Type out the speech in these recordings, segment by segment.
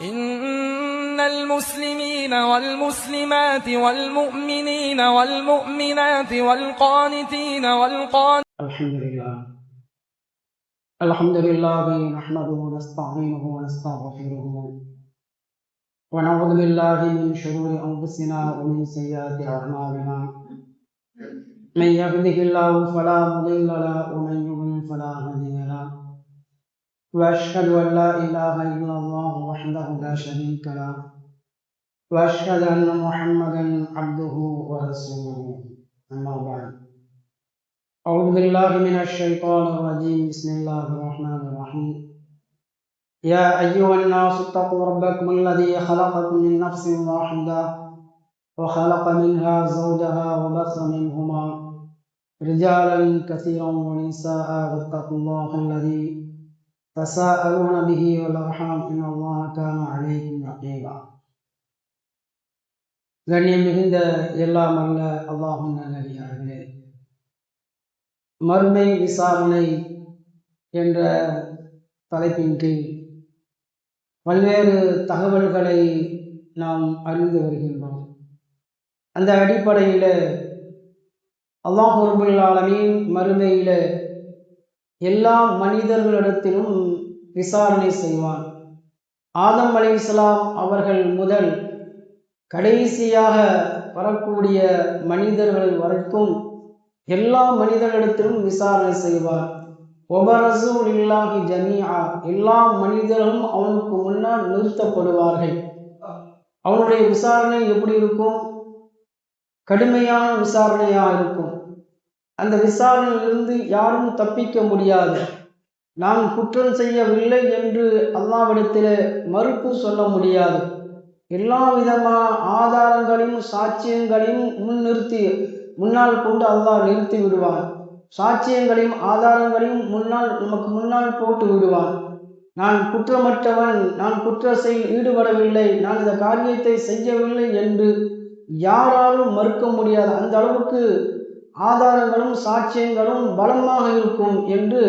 إن المسلمين والمسلمات والمؤمنين والمؤمنات والقانتين الحمد لله نحمده ونستعينه ونستغفره ونعوذ بالله من شرور أنفسنا ومن سيئات أعمالنا من يهده الله فلا مضل له ومن يضلل فلا هادي له وأشهد أن لا إله إلا الله وحده لا شريك له وأشهد أن محمدا عبده ورسوله أما بعد أعوذ بالله من الشيطان الرجيم بسم الله الرحمن الرحيم يا أيها الناس اتقوا ربكم الذي خلقكم من نفس واحدة وخلق منها زوجها وبث منهما رجالا كثيرا ونساء واتقوا الله الذي تساءلون به والأرحام إن الله كان عليكم رقيبا. கண்ணியம் மிகுந்த எல்லாம் அல்ல அல்லாஹ்வின் நல்லடியார்களே, மறுமை விசாரணை என்ற தலைப்பின் கீழ் பல்வேறு தகவல்களை நாம் அறிந்து வருகின்றோம். அந்த அடிப்படையில் அல்லாஹ் ரப்புல் ஆலமீன் மறுமையில் எல்லா மனிதர்களிடத்திலும் விசாரணை செய்வான். ஆதம் அலைஹிஸ்ஸலாம் அவர்கள் முதல் கடைசியாக வரக்கூடிய மனிதர்கள் வரைக்கும் எல்லா மனிதர்களிடத்திலும் விசாரணை செய்வார். ஒபரசு லில்லாஹி ஜமீஆ, எல்லா மனிதர்களும் அவனுக்கு முன்னால் நிறுத்தப்படுவார்கள். அவனுடைய விசாரணை எப்படி இருக்கும்? கடுமையான விசாரணையாக இருக்கும். அந்த விசாரணையிலிருந்து யாரும் தப்பிக்க முடியாது. நாம் குற்றம் செய்யவில்லை என்று அல்லாஹ்விடத்தில் மறுப்பு சொல்ல முடியாது. எல்லா விதமான ஆதாரங்களையும் சாட்சியங்களையும் முன்னால் கொண்டு அல்லாஹ் நிறுத்தி விடுவான். சாட்சியங்களையும் ஆதாரங்களையும் நமக்கு முன்னால் போட்டு விடுவான். நான் குற்றமற்றவன், நான் குற்றத்தில் ஈடுபடவில்லை, நான் இந்த காரியத்தை செய்யவில்லை என்று யாராலும் மறுக்க முடியாது. அந்த அளவுக்கு ஆதாரங்களும் சாட்சியங்களும் பலமாக இருக்கும் என்று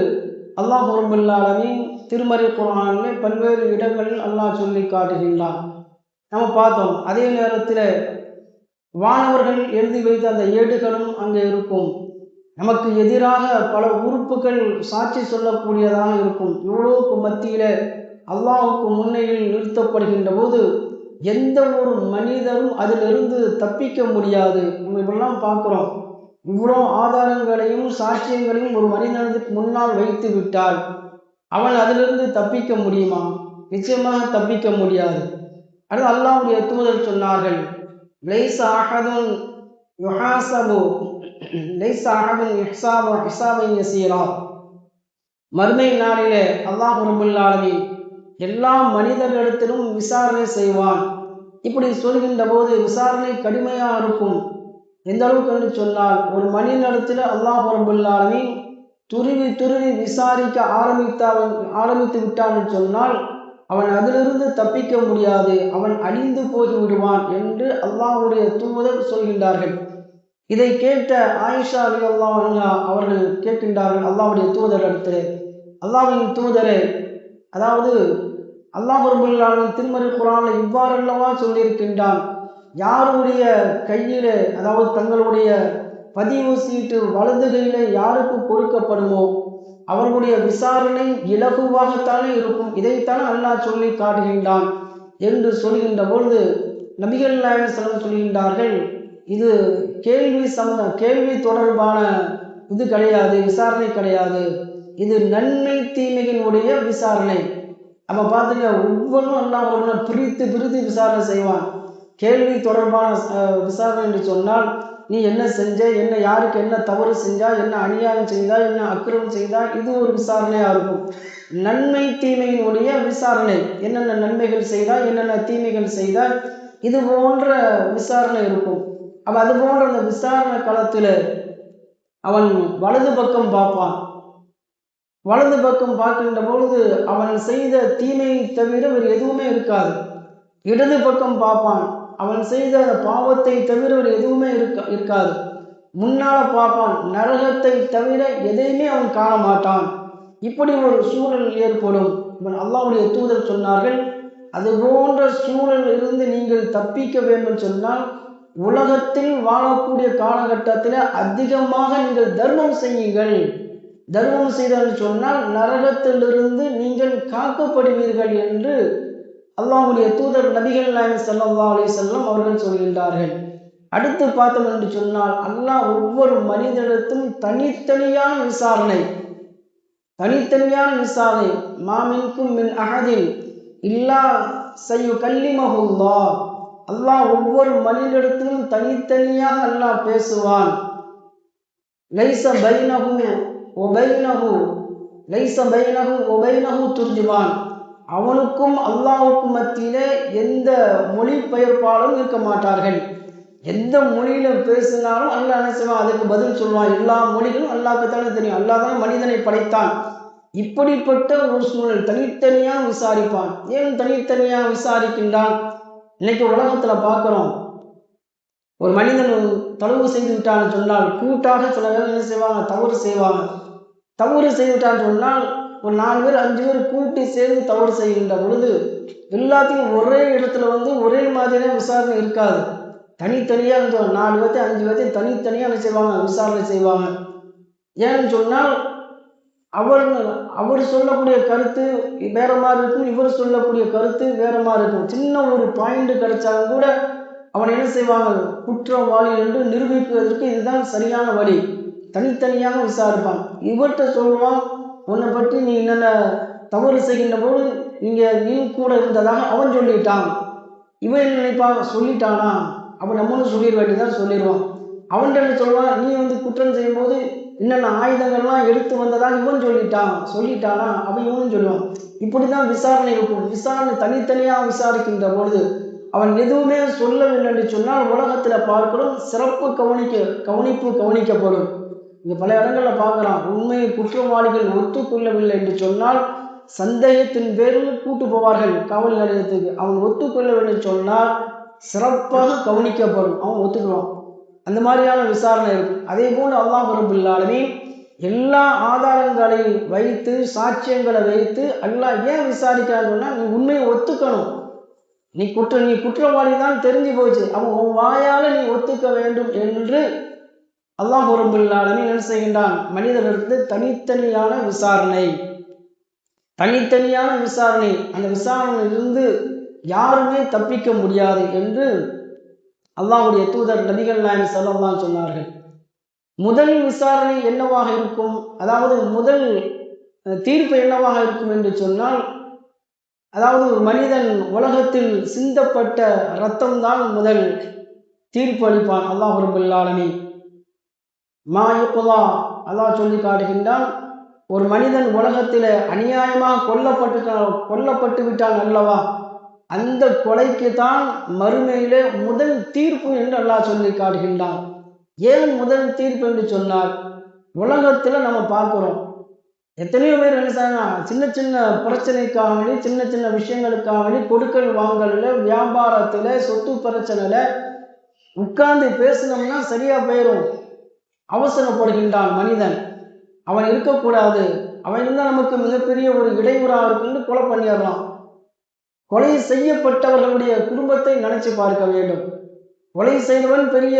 அல்லாஹ் ரப்புல் ஆலமீன் திருமறை குர்ஆனில் பல்வேறு இடங்களில் அல்லாஹ் சொல்லி காட்டுகின்றான். நம்ம பார்த்தோம். அதே நேரத்தில் வானவர்கள் எழுதி வைத்த அந்த ஏடுகளும் அங்கே இருக்கும். நமக்கு எதிராக பல உறுப்புகள் சாட்சி சொல்லக்கூடியதாக இருக்கும். இவ்வளவுக்கு மத்தியில் அல்லாஹுக்கு முன்னையில் நிறுத்தப்படுகின்ற போது எந்த ஒரு மனிதரும் அதிலிருந்து தப்பிக்க முடியாது. நம்ம இப்பெல்லாம் பார்க்குறோம். இவ்வளோ ஆதாரங்களையும் சாட்சியங்களையும் ஒரு மனிதனுக்கு முன்னால் வைத்து விட்டால் அவன் அதிலிருந்து தப்பிக்க முடியுமா? நிச்சயமாக தப்பிக்க முடியாது. அது அல்லாஹ்வுடைய தூதர் சொன்னார்கள், லைஸ அஹதுன் யுஹாஸபு லைஸ அஹதுன் யுஹ்ஸாபு ஹிஸாபன் யஸீரா. மறுமை நாளிலே அல்லாஹ் ரப்புல் ஆலமீன் எல்லா மனிதர்களிடத்திலும் விசாரணை செய்வான். இப்படி சொல்கின்ற போது விசாரணை கடுமையாக இருக்கும். எந்த அளவுக்கு என்று சொன்னால், ஒரு மனிதனிடத்தில் அல்லாஹ் ரப்புல் ஆலமீன் துருவி விசாரிக்க ஆரம்பித்து விட்டான் சொன்னால் அவன் அதிலிருந்து தப்பிக்க முடியாது, அவன் அழிந்து போய் விடுவான் என்று அல்லாஹ்வுடைய தூதர் சொல்கின்றார்கள். இதை கேட்ட ஆயிஷா ரலியல்லாஹு அன்ஹா அவர்கள் கேட்கின்றார்கள் அல்லாஹ்வுடைய தூதரிடத்தில், அல்லாஹ்வின் தூதரே, அதாவது அல்லாஹ் ரப்புல் ஆலமீன் திருமறை குர்ஆனில் இவ்வாறல்லவா சொல்லியிருக்கின்றான், யாருடைய கையில, அதாவது தங்களுடைய பதிவு சீட்டு வலது கையில யாருக்கு கொடுக்கப்படுமோ அவர்களுடைய விசாரணை இலகுவாகத்தானே இருக்கும். இதைத்தானே அல்லாஹ் சொல்லி காட்டுகின்றான் என்று சொல்கின்ற பொழுது நபிகள் நாயகம் ஸல்லல்லாஹு அலைஹி வஸல்லம் சொல்கின்றார்கள், இது கேள்வி தொடர்பான இது கிடையாது, விசாரணை கிடையாது, இது நன்மை தீமையினுடைய விசாரணை. அப்ப பார்த்துங்க, ஒவ்வொன்றும் அல்லாஹ் பிரித்து விசாரணை செய்வான். கேள்வி தொடர்பான விசாரணை என்று சொன்னால், நீ என்ன செஞ்ச, என்ன யாருக்கு என்ன தவறு செஞ்சா, என்ன அநியாயம் செய்தா, என்ன அக்கிரமம் செய்தா, இது ஒரு விசாரணையா இருக்கும். நன்மை தீமையினுடைய விசாரணை, என்னென்ன நன்மைகள் செய்தா, என்னென்ன தீமைகள் செய்தா, இது போன்ற விசாரணை இருக்கும். அப்ப அது போன்ற அந்த விசாரணை காலத்துல அவன் வலது பக்கம் பார்ப்பான். வலது பக்கம் பார்க்கின்ற பொழுது அவன் செய்த தீமையை தவிர வேறு எதுவுமே இருக்காது. இடது பக்கம் பார்ப்பான். அவன் செய்த பாவத்தை தவிர வேறு எதுவுமே இருக்காது. முன்னால பார்ப்பான். நரகத்தை தவிர எதையுமே அவன் காண மாட்டான். இப்படி ஒரு சூழல் ஏற்படும். அல்லாஹ்வுடைய தூதர் சொன்னார்கள், அது போன்ற சூழலில் இருந்து நீங்கள் தப்பிக்க வேண்டும் சொன்னால் உலகத்தில் வாழக்கூடிய காலகட்டத்தில் அதிகமாக நீங்கள் தர்மம் செய்யுங்கள். தர்மம் செய்தால் சொன்னால் நரகத்திலிருந்து நீங்கள் காக்கப்படுவீர்கள் என்று அல்லாஹ்வுடைய தூதர் நபிகள் நாயகம் ஸல்லல்லாஹு அலைஹி வஸல்லம் அவர்கள் சொல்கின்றார்கள். அடுத்து பார்த்தோம் என்று சொன்னால் அல்லாஹ் ஒவ்வொரு மனிதனிடத்தும் தனித்தனியான விசாரணை மாமின்கும் மின் அஹதின் இல்லா சய்யுகல்லிமஹுல்லாஹ். அல்லாஹ் ஒவ்வொரு மனிதனிடத்திலும் தனித்தனியாக அல்லாஹ் பேசுவான். லைஸ பைனஹு வ பைனஹு துர்ஜுமான். அவனுக்கும் அல்லாஹ்வுக்கும் மத்தியிலே எந்த மொழி பெயர்ப்பாலும் இருக்க மாட்டார்கள். எந்த மொழியில பேசினாலும் அல்லாஹ் என்ன செய்வான், அதுக்கு பதில் சொல்லுவான். எல்லா மொழிகளும் அல்லாஹ்க்கு தானே தெரியும். அல்லாஹ் தான் மனிதனை படைத்தான். இப்படிப்பட்ட ஒரு சூழல் தனித்தனியாக விசாரிப்பான். ஏன் தனித்தனியாக விசாரிக்கின்றான்? இன்னைக்கு உலகத்துல பார்க்கிறோம், ஒரு மனிதன் தவறு செய்து விட்டான்னு சொன்னால் கூட்டாக சில பேர் என்ன செய்வாங்க, தவறு செய்வாங்க. தவறு செய்து விட்டான்னு சொன்னால் ஒரு 4 பேர் 5 பேர் கூட்டி சேர்ந்து தவறு செய்கின்ற பொழுது எல்லாத்தையும் ஒரே இடத்துல ஒரே மாதிரியான விசாரணை இருக்காது. தனித்தனியாக 4 பேர்த்தையும் 5 பேர்த்தையும் தனித்தனியாக என்ன செய்வாங்க, விசாரணை செய்வாங்க. ஏன்னு சொன்னால் அவர் சொல்லக்கூடிய கருத்து வேற மாதிரி இருக்கும், இவர் சொல்லக்கூடிய கருத்து வேற மாதிரி இருக்கும். சின்ன ஒரு பாயிண்ட் கிடைச்சாலும் கூட அவனை என்ன செய்வாங்க, குற்றவாளி என்று நிரூபிப்பதற்கு இதுதான் சரியான வழி. தனித்தனியாக விசாரிப்பான். இவர்கிட்ட சொல்லுவான், உன்னை பற்றி நீ என்னென்ன தவறு செய்கின்ற போது நீ கூட இருந்ததாக அவன் சொல்லிட்டான். இவன் என்ன நினைப்பான், சொல்லிட்டானா அப்போ நம்மளும் சொல்லிட வேண்டியதான் சொல்லிடுவான். அவன்கிட்ட சொல்லுவான், நீ குற்றம் செய்யும் போது என்னென்ன ஆயுதங்கள்லாம் எடுத்து வந்ததாக இவன் சொல்லிட்டானா அவன் இவனும் சொல்லுவான். இப்படிதான் விசாரணை இருக்கும். விசாரணை தனித்தனியாக விசாரிக்கின்ற பொழுது அவன் எதுவுமே சொல்லவில்லை என்று சொன்னால் உலகத்துல பார்க்கிறோம், சிறப்பு கவனிப்பு கவனிக்கப்படும். இங்க பல இடங்கள்ல பார்க்கலாம், உண்மையை குற்றவாளிகள் ஒத்துக்கொள்ளவில்லை என்று சொன்னால் சந்தேகத்தின் பேரில் கூட்டு போவார்கள் காவல் நிலையத்துக்கு. அவன் ஒத்துக்கொள்ளவில்லை சொன்னால் சிறப்பாக கவனிக்கப்படும், அவன் ஒத்துக்குவான். அந்த மாதிரியான விசாரணை இருக்கும். அதே போன்று அல்லாஹ் ரப்பல் ஆலமீன் எல்லா ஆதாரங்களையும் வைத்து சாட்சியங்களை வைத்து அல்லாஹ் ஏன் விசாரிக்கிறான்னு சொன்னா, நீ உண்மையை ஒத்துக்கணும். நீ குற்றவாளி தான் தெரிஞ்சு போச்சு, அவன் உன் வாயால நீ ஒத்துக்க வேண்டும் என்று அல்லாஹ் ரப்பல் ஆலமீன் என்ன செய்கின்றான், மனிதர்களுக்கு தனித்தனியான விசாரணை. அந்த விசாரணையிலிருந்து யாருமே தப்பிக்க முடியாது என்று அல்லாஹ்வுடைய தூதர் நபிகள் நாயகம் ஸல்லல்லாஹு அலைஹி சொன்னார்கள். முதல் விசாரணை என்னவாக இருக்கும், அதாவது முதல் தீர்ப்பு என்னவாக இருக்கும் என்று சொன்னால், அதாவது ஒரு மனிதன் உலகத்தில் சிந்தப்பட்ட இரத்தம் தான் முதல் தீர்ப்பு அளிப்பான் அல்லாஹ் ரப்பல் ஆலமீன். அல்லாஹ் சொல்லி காட்டுகின்றான், ஒரு மனிதன் உலகத்தில் அநியாயமாக கொல்லப்பட்டு விட்டான் அல்லவா, அந்த கொலைக்கு தான் மறுமையிலே முதல் தீர்ப்பு என்று அல்லாஹ் சொல்லி காட்டுகின்றான். ஏன் முதல் தீர்ப்பு என்று சொன்னார், உலகத்துல நம்ம பார்க்கிறோம் எத்தனையோ பேர் என்ன செய்யணும், சின்ன சின்ன பிரச்சனைக்காக வேண்டி சின்ன சின்ன விஷயங்களுக்காக வேண்டி கொடுக்கல் வாங்கல, வியாபாரத்துல, சொத்து பிரச்சனையில உட்கார்ந்து பேசினோம்னா சரியா போயிடும். அவசரப்படுகின்றான் மனிதன், அவன் இருக்கக்கூடாது, அவன் இருந்தால் நமக்கு மிகப்பெரிய ஒரு இடையூறாக இருக்குன்னு கொலை பண்ணிடலாம். கொலை செய்யப்பட்டவர்களுடைய குடும்பத்தை நினைச்சு பார்க்க வேண்டும். கொலை செய்தவன் பெரிய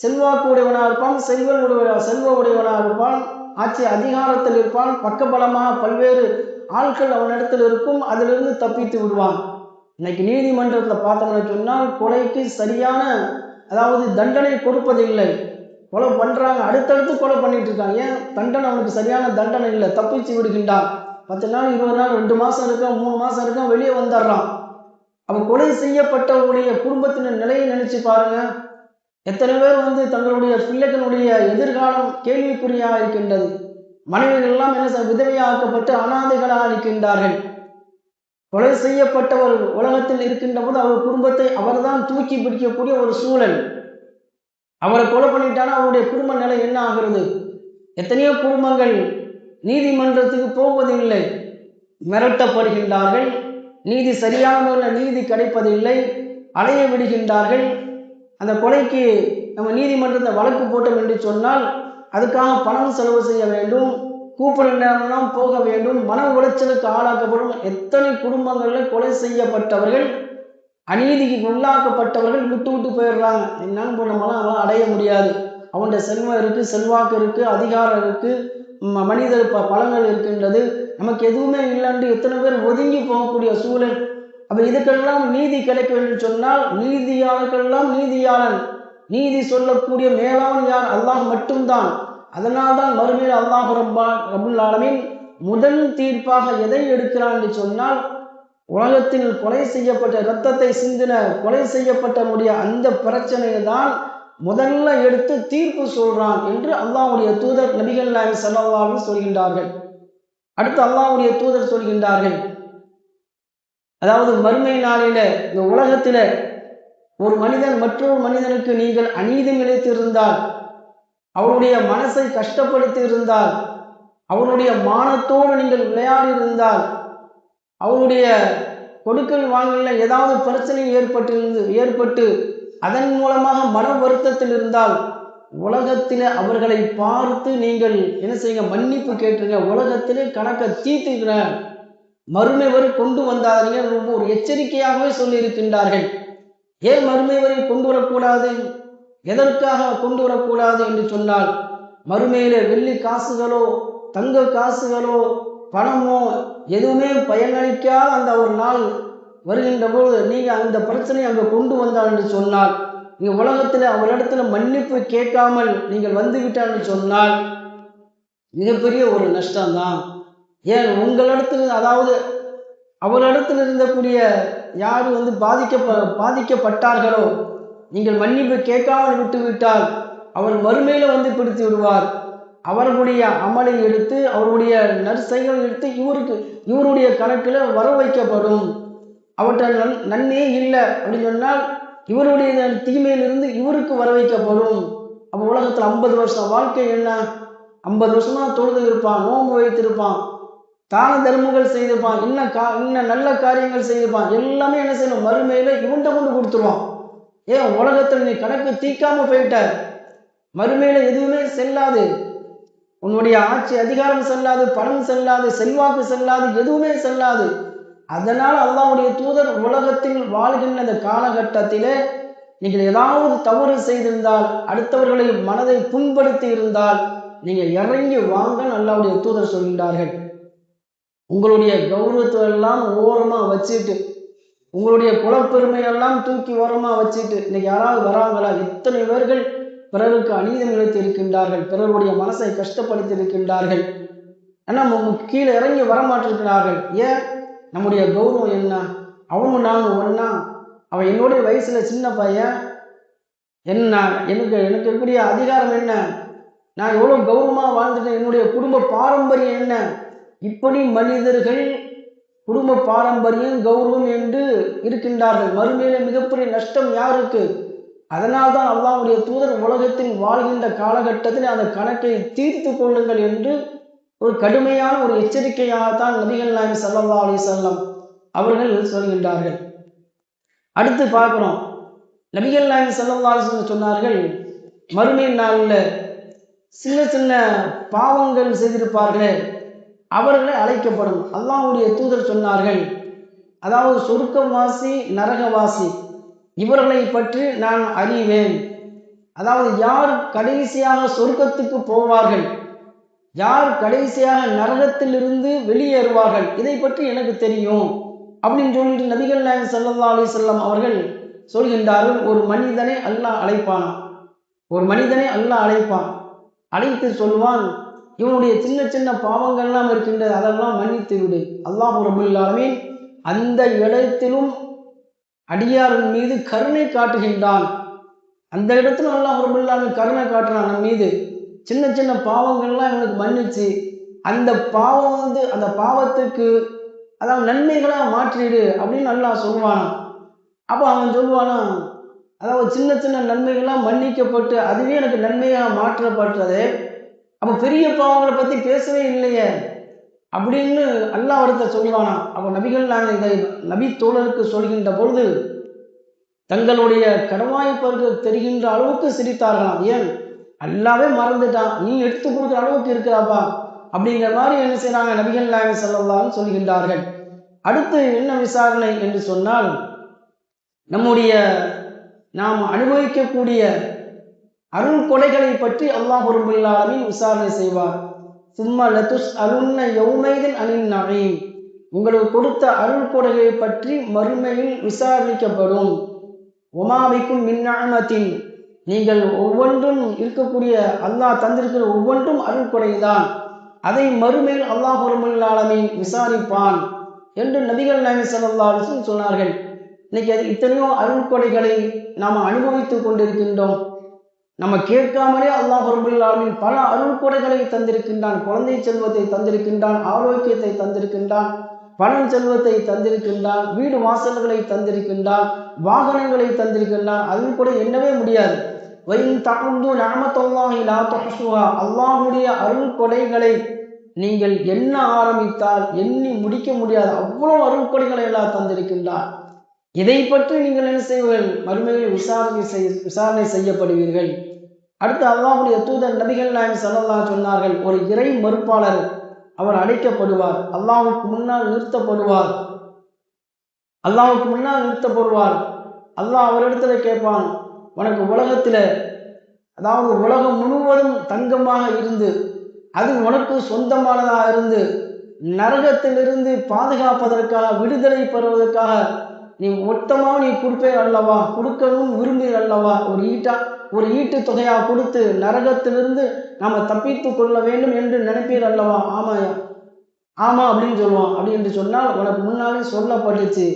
செல்வாக்கு உடையவனாக இருப்பான், செல்வ உடையவனாக இருப்பான், ஆட்சி அதிகாரத்தில் இருப்பான், பக்கபலமாக பல்வேறு ஆட்கள் அவனிடத்தில் இருக்கும், அதிலிருந்து தப்பித்து விடுவான். இன்னைக்கு நீதிமன்றத்தில் பார்த்தோம்னு சொன்னால் கொலைக்கு சரியான தண்டனை கொடுப்பதில்லை. கொலை பண்றாங்க, அடுத்தடுத்து கொலை பண்ணிட்டு இருக்காங்க. ஏன் தண்டனை, அவனுக்கு சரியான தண்டனை இல்லை, தப்பிச்சு விடுகின்றான். 10 நாள் 20 நாள் 2 மாசம் இருக்கான், 3 மாசம் இருக்கான், வெளியே வந்துடுறான். அவன் கொலை செய்யப்பட்டவருடைய குடும்பத்தினர் நிலையை நினைச்சு பாருங்க. எத்தனை பேர் தங்களுடைய பிள்ளைகளுடைய எதிர்காலம் கேள்விக்குறியாக இருக்கின்றது. மனைவிகள் எல்லாம் என்ன விதவையாக்கப்பட்டு அனாதைகளாக இருக்கின்றார்கள். கொலை செய்யப்பட்டவர் உலகத்தில் இருக்கின்ற போது அவர் குடும்பத்தை அவர்தான் தூக்கி பிடிக்கக்கூடிய ஒரு சூழல். அவரை கொலை பண்ணிட்டானா அவருடைய குடும்ப நிலை என்ன ஆகிறது? எத்தனையோ குடும்பங்கள் நீதிமன்றத்துக்கு போவதில்லை, மிரட்டப்படுகின்றார்கள், நீதி சரியான முறையில் நீதி கிடைப்பதில்லை, அலைய விடுகின்றார்கள். அந்த கொலைக்கு நம்ம நீதிமன்றத்தை வழக்கு போட்டோம் என்று சொன்னால் அதுக்காக பணம் செலவு செய்ய வேண்டும், கூப்பிடுற நேரம்லாம் போக வேண்டும், மன உளைச்சலுக்கு ஆளாக்கப்படும். எத்தனை குடும்பங்களில் கொலை செய்யப்பட்டவர்கள், அநீதிக்கு உள்ளாக்கப்பட்டவர்கள் விட்டு விட்டு போயிடுறாங்க. என்னன்னு நம்மளாம் அவன் அடைய முடியாது, அவனுடைய செல்வம் இருக்குது, செல்வாக்கு இருக்குது, அதிகாரம் இருக்குது, மனித பலங்கள் இருக்கின்றது, நமக்கு எதுவுமே இல்லைன்னு எத்தனை பேர் ஒதுங்கி போகக்கூடிய சூழல். அப்போ இதுக்கெல்லாம் நீதி கிடைக்க வேண்டும் சொன்னால் நீதியாளர்களெல்லாம் நீதியாளன், நீதி சொல்லக்கூடிய மேலான் யார்? அல்லாஹ் மட்டும்தான். அதனால்தான் மறுமையில் அல்லாஹ் ரப்புல் ஆலமீன் முதல் தீர்ப்பாக எதை எடுக்கிறான் என்று சொன்னால், உலகத்தில் கொலை செய்யப்பட்ட இரத்தத்தை சிந்தின கொலை செய்யப்பட்ட அந்த பிரச்சனையை தான் முதல்ல எடுத்து தீர்ப்பு சொல்றான் என்று அல்லாஹ்வுடைய தூதர் நபிகள் நாயகம் ஸல்லல்லாஹு அலைஹி வஸல்லம் சொல்கின்றார்கள். அடுத்து அல்லாஹ்வுடைய தூதர் சொல்கின்றார்கள், அதாவது மறுமை நாளில இந்த உலகத்தில ஒரு மனிதன் மற்றொரு மனிதனுக்கு நீங்கள் அநீதி இழைத்து இருந்தால், அவருடைய மனசை கஷ்டப்படுத்தி இருந்தால், அவருடைய மானத்தோடு நீங்கள் விளையாடி இருந்தால், அவருடைய கொடுக்கல் வாங்கல ஏதாவது பிரச்சனை ஏற்பட்டு அதன் மூலமாக மன வருத்தத்தில் இருந்தால், உலகத்திலே அவர்களை பார்த்து நீங்கள் என்ன செய்யுங்க, மன்னிப்பு கேட்டுருங்க, உலகத்திலே கணக்கை தீர்த்துக்கிற மறுமை வரை கொண்டு வந்தாதீங்க ரொம்ப ஒரு எச்சரிக்கையாகவே சொல்லி இருக்கின்றார்கள். ஏன் மறுமை வரை கொண்டு வரக்கூடாது, எதற்காக கொண்டு வரக்கூடாது என்று சொன்னால், மறுமையிலே வெள்ளி காசுகளோ தங்க காசுகளோ பணமோ எதுவுமே பயனளிக்காத அந்த ஒரு நாள் வருகின்ற போது நீங்கள் அந்த பிரச்சனையை அங்கே கொண்டு வந்தால் என்று சொன்னால், நீங்கள் உலகத்தில் அவரிடத்துல மன்னிப்பு கேட்காமல் நீங்கள் வந்துவிட்டால் என்று சொன்னால் மிகப்பெரிய ஒரு நஷ்டம்தான். ஏன் உங்களிடத்தில், அதாவது அவரிடத்தில் இருந்தக்கூடிய யார் பாதிக்கப்பட்டார்களோ, நீங்கள் மன்னிப்பு கேட்காமல் விட்டுவிட்டால் அவர் மறுமையில பிடித்து விடுவார். அவர்களுடைய அமலை எடுத்து, அவருடைய நற்செயல்களை எடுத்து இவருடைய கணக்கில் வர வைக்கப்படும். அவற்றை நன்மையே இல்லை அப்படின்னு சொன்னால் இவருடைய தீமையிலிருந்து இவருக்கு வர வைக்கப்படும். அப்போ உலகத்தில் 50 வருஷம் வாழ்க்கை என்ன, 50 வருஷமா தொழுது இருப்பான், நோன்பு வைத்திருப்பான், தான தர்மங்கள் செய்திருப்பான், இன்னும் நல்ல காரியங்கள் செய்திருப்பான், எல்லாமே என்ன செய்யணும், மறுமையில இவன்கிட்ட கொண்டு கொடுத்துருவான். ஏன் உலகத்தில் நீ கணக்கு தீக்காம போயிட்ட, மறுமையில எதுவுமே செல்லாது, உன்னுடைய ஆட்சி அதிகாரம் செல்லாது, பணம் செல்லாது, செல்வாக்கு செல்லாது, எதுவுமே செல்லாது. அதனால் அல்லாஹ்வுடைய தூதர் உலகத்தில் வாழ்கின்ற அந்த காலகட்டத்திலே நீங்கள் ஏதாவது தவறு செய்திருந்தால், அடுத்தவர்களை மனதை புண்படுத்தி இருந்தால் நீங்கள் இறங்கி வாங்க அல்லாஹ்வுடைய தூதர் சொல்கின்றார்கள். உங்களுடைய கௌரவத்தை எல்லாம் ஓரமா வச்சுட்டு, உங்களுடைய குலப்பெருமையெல்லாம் தூக்கி ஓரமா வச்சுட்டு இன்னைக்கு யாராவது வராங்களா? எத்தனை பேர்கள் பிறருக்கு அநீதம் இழைத்து இருக்கின்றார்கள், பிறருடைய மனசை கஷ்டப்படுத்தி இருக்கின்றார்கள், ஆனால் கீழே இறங்கி வரமாட்டிருக்கிறார்கள். ஏன்? நம்முடைய கௌரவம் என்ன, அவனும் நானும் ஒன்னா, அவன் என்னுடைய வயசுல சின்ன பையன், என்ன எனக்கு இருக்கக்கூடிய அதிகாரம் என்ன, நான் எவ்வளோ கௌரவமாக வாழ்ந்துட்டேன், என்னுடைய குடும்ப பாரம்பரியம் என்ன, இப்படி மனிதர்கள் குடும்ப பாரம்பரியம் கௌரவம் என்று இருக்கின்றார்கள். மறுமையில மிகப்பெரிய நஷ்டம் யாருக்கு? அதனால்தான் அல்லாஹ்வுடைய தூதர் உலகத்தில் வாழ்கின்ற காலகட்டத்தில் அந்த கணக்கை தீர்த்து கொள்ளுங்கள் என்று ஒரு கடுமையான ஒரு எச்சரிக்கையாகத்தான் நபிகள் நாயகம் ஸல்லல்லாஹு அலைஹி வஸல்லம் அவர்கள் சொல்கின்றார்கள். அடுத்து பார்க்கிறோம், நபிகள் நாயகம் ஸல்லல்லாஹு அலைஹி வஸல்லம் சொன்னார்கள், மறுமை நாளில் சின்ன சின்ன பாவங்கள் செய்திருப்பார்களே அவர்களை அழைக்கப்படும். அல்லாஹ்வுடைய தூதர் சொன்னார்கள், அதாவது சொர்க்கவாசி நரகவாசி இவர்களை பற்றி நான் அறிவேன். அதாவது யார் கடைசியாக சொர்க்கத்துக்கு போவார்கள், யார் கடைசியாக நரகத்திலிருந்து வெளியேறுவார்கள், இதை பற்றி எனக்கு தெரியும் அப்படின்னு சொல்லிட்டு நபிகள் நாயகம் ஸல்லல்லாஹு அலைஹி வஸல்லம் அவர்கள் சொல்கின்றார்கள். ஒரு மனிதனை அல்லாஹ் அழைப்பானாம், ஒரு மனிதனை அல்லாஹ் அழைப்பான், அழைத்து சொல்வான், இவனுடைய சின்ன சின்ன பாவங்கள்லாம் இருக்கின்றது, அதெல்லாம் மன்னித்து விடு. அல்லாஹ் ரப்பல் ஆலமீன் அந்த இடத்திலும் அடியாரின் மீது கருணை காட்டுகின்றான். அந்த இடத்துல அல்லாஹ் ரப்பல் ஆலமீன் கருணை காட்டுறான் நம் மீது. சின்ன சின்ன பாவங்கள்லாம் இவனுக்கு மன்னிச்சு அந்த பாவம் அந்த பாவத்துக்கு அதாவது நன்மைகளாக மாற்றிடு அப்படின்னு அல்லாஹ் சொல்வானா. அப்போ அவன் சொல்லுவானா, அதாவது சின்ன சின்ன நன்மைகள்லாம் மன்னிக்கப்பட்டு அதுவே எனக்கு நன்மையாக மாற்றப்பட்டது, அப்போ பெரிய பாவங்களை பற்றி பேசவே இல்லையே அப்படின்னு அல்லாஹ் ஒருத்தர் சொல்லுவானா. அப்போ நபிகள் நாங்கள் இதை நபி தோழருக்கு சொல்கின்ற பொழுது தங்களுடைய கடவாய்ப்பற்கு தெரிகின்ற அளவுக்கு சிரித்தார்களாம். ஏன்? அல்லாவே மறந்துட்டான், நீ எடுத்து கொடுக்குற அளவுக்கு இருக்கிறாப்பா, அப்படிங்கிற மாதிரி என்ன செய்றாங்க நபிகள் நாயகம் ஸல்லல்லாஹு அலைஹி சொல்கின்றார்கள். அடுத்து என்ன விசாரணை என்று சொன்னால், நம்முடைய நாம் அனுபவிக்கக்கூடிய அருள் கொடைகளை பற்றி அல்லாஹ் ரப்பல் ஆலமீன் விசாரணை செய்வார். சும்ம லதுஸ்அலுன்ன யௌமைதின் அனின் நஈம், உங்களுக்கு கொடுத்த அருள் கொடைகளை பற்றி மறுமையில் விசாரிக்கப்படும். வமா பிக்கும் மின் நிஅமத்தின், நீங்கள் ஒவ்வொன்றும் இருக்கக்கூடிய அல்லாஹ் தந்திருக்கிற ஒவ்வொன்றும் அருள் கொடைதான், அதை மறுமையில் அல்லாஹ் ரப்பல் ஆலமீன் விசாரிப்பான் என்று நபிகள் நாயகம் ஸல்லல்லாஹு அலைஹி வஸல்லம் சொன்னார்கள். இன்னைக்கு அது இத்தனையோ அருள் கொடைகளை நாம் அனுபவித்துக் கொண்டிருக்கின்றோம். நம்ம கேட்காமலே அல்லாஹ் ரப்பல் ஆலமீன் பல அருள் கொடைகளை தந்திருக்கின்றான். குழந்தை செல்வத்தை தந்திருக்கின்றான், ஆரோக்கியத்தை தந்திருக்கின்றான், பணம் செல்வத்தை தந்திருக்கின்றான், வீடு வாசல்களை தந்திருக்கின்றான், வாகனங்களை தந்திருக்கின்றான். அருள் கொடை எண்ணவே முடியாது. வைன் தஅது நிஅமத்துல்லாஹி லா துஹ்ஸுஹா, அல்லாஹ்வுடைய அருள் கொடைகளை நீங்கள் எண்ண ஆரம்பித்தால் எண்ணி முடிக்க முடியாது. அவ்வளவு அருள் கொடைகளை எல்லாம் தந்திருக்கின்றான். இதை பற்றி நீங்கள் என்ன செய்வீர்கள்? மறுமையில் விசாரணை செய்யப்படுவீர்கள். அடுத்து அல்லாஹ்வுடைய தூதர் நபிகள் நாயகம் ஸல்லல்லாஹு அலைஹி சொன்னார்கள், ஒரு இறை மறுப்பாளர் அவர் அழைக்கப்படுவார், அல்லாஹ்வுக்கு முன்னால் நிறுத்தப்படுவார். அல்லாஹ் அவரிடத்துல கேட்பான், உனக்கு உலகத்தில், அதாவது உலகம் முழுவதும் தங்கமாக இருந்து அது உனக்கு சொந்தமானதாக இருந்து நரகத்திலிருந்து பாதுகாப்பதற்காக விடுதலை பெறுவதற்காக நீ மொத்தமாக நீ கொடுப்பேன் அல்லவா, கொடுக்கணும் விரும்புகிறேன் அல்லவா, ஒரு ஈட்டு தொகையாக கொடுத்து நரகத்திலிருந்து நாம் தப்பித்து கொள்ள வேண்டும் என்று நினைப்பீர் அல்லவா? ஆமா அப்படின்னு சொல்லுவான். அப்படி என்று சொன்னால் உனக்கு முன்னாலே சொல்லப்பட்டுச்சு,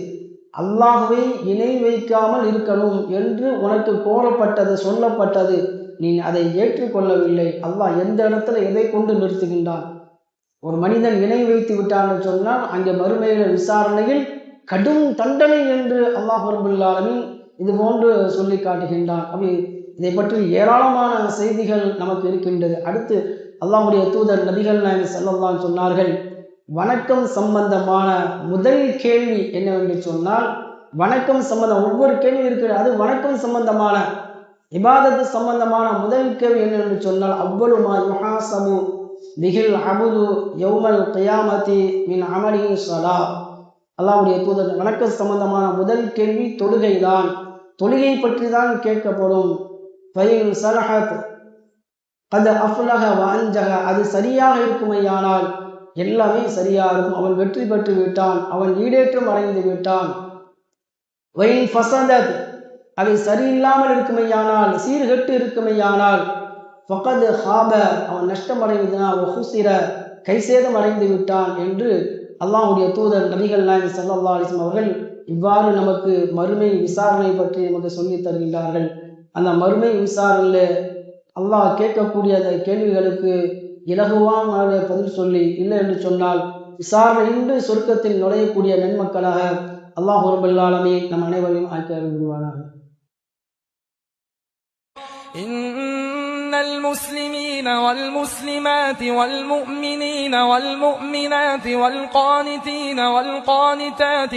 அல்லாஹ்வை இணை வைக்காமல் இருக்கணும் என்று உனக்கு கோரப்பட்டது, சொல்லப்பட்டது, நீ அதை ஏற்றுக்கொள்ளவில்லை. அல்லாஹ் எந்த இடத்துல எதை கொண்டு நிறுத்துகின்றான்? ஒரு மனிதன் இணை வைத்து விட்டான்னு சொன்னால் அங்கே மறுமையில விசாரணையில் கடும் தண்டனை என்று அல்லாஹ் ரப்பல் ஆலமீன் இது போன்று சொல்லி காட்டுகின்றான். அப்படி இதை பற்றி ஏராளமான செய்திகள் நமக்கு இருக்கின்றது. அடுத்து அல்லாஹ்வுடைய தூதர் நபிகள் நாயகம் ஸல்லல்லாஹு அலைஹி சொன்னார்கள், வணக்கம் சம்பந்தமான முதல் கேள்வி என்னவென்று சொன்னால், வணக்கம் சம்பந்தம் ஒவ்வொரு கேள்வி இருக்கிறது, அது வணக்கம் சம்பந்தமான இபாதத்து சம்பந்தமான முதல் கேள்வி என்னவென்று சொன்னால், அவ்வளுமா யுஹாசபு பிஹில் அபுது யௌமல் கியாமத்தி மின் அமலிஹி ஸலா. அல்லாஹ்வுடைய தூதர் வணக்கம் சம்பந்தமான முதல் கேள்வி தொழுகைதான். தொழுகை பற்றி தான் கேட்கப்படும். ஃபைன் ஸலஹத் கத் அஃப்லஹ வ அன்ஜஹ, அது சரியாக இருக்குமையானால் எல்லாமே சரியாக இருக்கும், அவன் வெற்றி பெற்று விட்டான், அவன் ஈடேற்றம் அடைந்து விட்டான். வைன் ஃபஸதத், அது சரியில்லாமல் இருக்குமையானால், சீர்கெட்டு இருக்குமையானால், ஃபகத் ஹாப, அவன் நஷ்டம் அடைந்தான், வஹுசிர, கைசேதம் அடைந்து விட்டான் என்று அல்லாஹ்வுடைய தூதர் நபிகள் நாயகம் ஸல்லல்லாஹு அலைஹி வஸல்லம் அவர்கள் இவ்வாறு நமக்கு மறுமை விசாரணை பற்றி நமக்கு சொல்லித் தருகின்றார்கள். அந்த மறுமை விசாரணையில் அல்லாஹ் கேட்கக்கூடிய அந்த கேள்விகளுக்கு இலகுவான பதில் சொல்லி, இல்லை என்று சொன்னால் விசாரணை இன்று சொர்க்கத்தில் நுழையக்கூடிய நன்மக்களாக அல்லாஹ் ரப்பல் ஆலமீன் நம் அனைவரையும் ஆக்கி அருள்வானாக. إن المسلمين والمسلمات والمؤمنين والمؤمنات والقانتين والقانتات